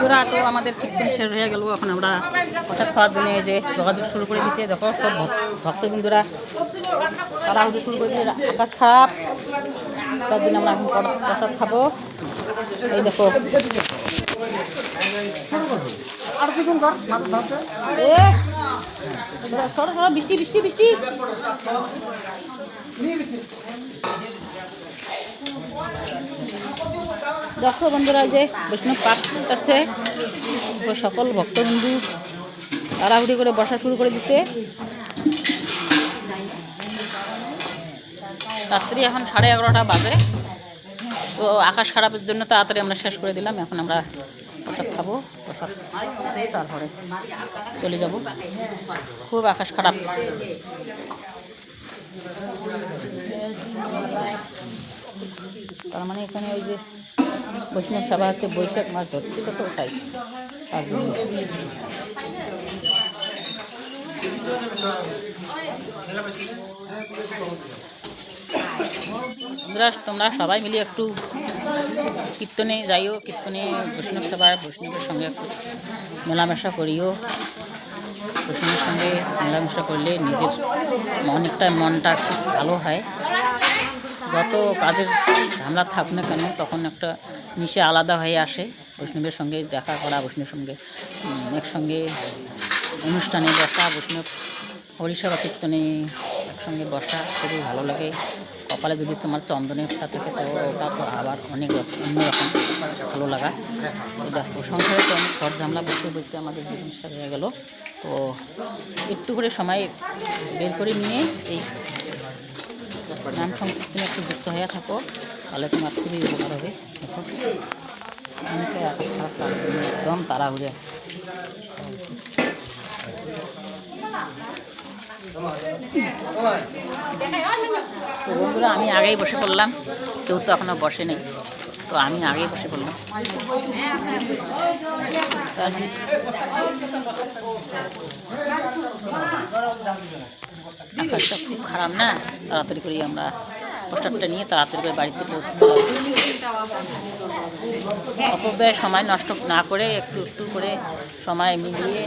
বন্ধুরা, তো আমাদের কীর্তন শেষ হয়ে গেল। এখন আমরা প্রসাদ খাওয়ার জন্য যে যোগাযোগ শুরু করে দিয়েছে। দেখো সব ভক্তবিন্দুরা তাড়াহুড়ো শুরু করে দিয়েছে। আকাশ খারাপ, তার জন্য আমরা এখন প্রসাদ খাবো। এই দেখো বৃষ্টি বৃষ্টি বৃষ্টি। দেখো বন্ধুরা, যে বৈষ্ণব পাঠ করতেছে, সকল ভক্তবন্ধু তাড়াহুড়ি করে বসা শুরু করে দিতে। রাত্রি এখন 11:30 বাজে। তো আকাশ খারাপের জন্য তাড়াতাড়ি আমরা শেষ করে দিলাম। এখন আমরা প্রসাদ খাবো, প্রসাদ তারপরে চলে যাব। খুব আকাশ খারাপ। তার মানে এখানে ওই যে বৈষ্ণব সভা হচ্ছে, বৈশাখ মাস ধরছিল তো তাই, তার জন্য। তোমরা সবাই মিলে একটু কীর্তনে যাইও, কীর্তনে বৈষ্ণব সভায় বৈষ্ণবের সঙ্গে একটু মেলামেশা করিও। বৈষ্ণবের সঙ্গে মেলামেশা করলে নিজের মনটা খুব ভালো হয়। যত কাজের ঝামেলা থাক না কেন, তখন একটা নিশে আলাদা হয়ে আসে। বৈষ্ণবের সঙ্গে দেখা করা, বৈষ্ণবের সঙ্গে একসঙ্গে অনুষ্ঠানে বসা, বৈষ্ণব হরিসভা কীর্তনে একসঙ্গে বসা খুবই ভালো লাগে। কপালে যদি তোমার চন্দনের থাকে তো ওটা তো আবার অনেক অন্যরকম ভালো লাগা। দেখো সংসারে তো অনেক ঘর ঝামেলা বসতে বসতে আমাদের জিনিসটা হয়ে গেল। তো একটু করে সময় বের করে নিয়ে এই নাম সংকীর্তনে একটু যুক্ত হয়ে থাকো, তাহলে তোমার খুবই উপকার হবে। দেখো অনেকে খারাপ একদম তাড়াহুড়ে। তো বন্ধুরা, আমি আগেই বসে পড়লাম, কেউ তো এখনো বসে নেই, তো আমি আগেই বসে পড়লাম। আকাশটা খুব খারাপ না, তাড়াতাড়ি করে আমরা প্রসাদটা নিয়ে তাড়াতাড়ি করে বাড়িতে পৌঁছতে হবে। অপব্যয় সময় নষ্ট না করে একটু একটু করে সময় মিলিয়ে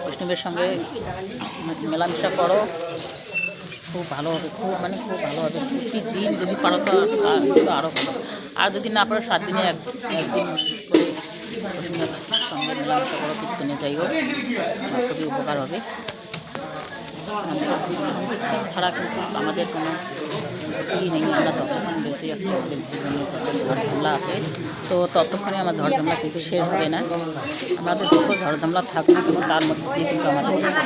বৈষ্ণবের সঙ্গে মেলামেশা করো, খুব ভালো হবে। খুব ভালো হবে। প্রতিদিন যদি পারো তো আরও ভালো, আর যদি না পারো 7 দিনে একদিন করে বৈষ্ণবের সঙ্গে মেলামেশা করো, কীর্তনে যাইও, খুবই উপকার হবে। কীর্তন ছাড়া কিন্তু আমাদের কোনো ই নেই। আমরা ততক্ষণ বেশি আসতে আমাদের জীবনে যত ঝড়ঝামলা আছে, তো ততক্ষণে আমার ঝড়ঝামলা কিন্তু শেষ হবে না। আমাদের যত ঝড়ঝামলা থাকবে কিন্তু তার মধ্যে দিয়ে কিন্তু আমাদের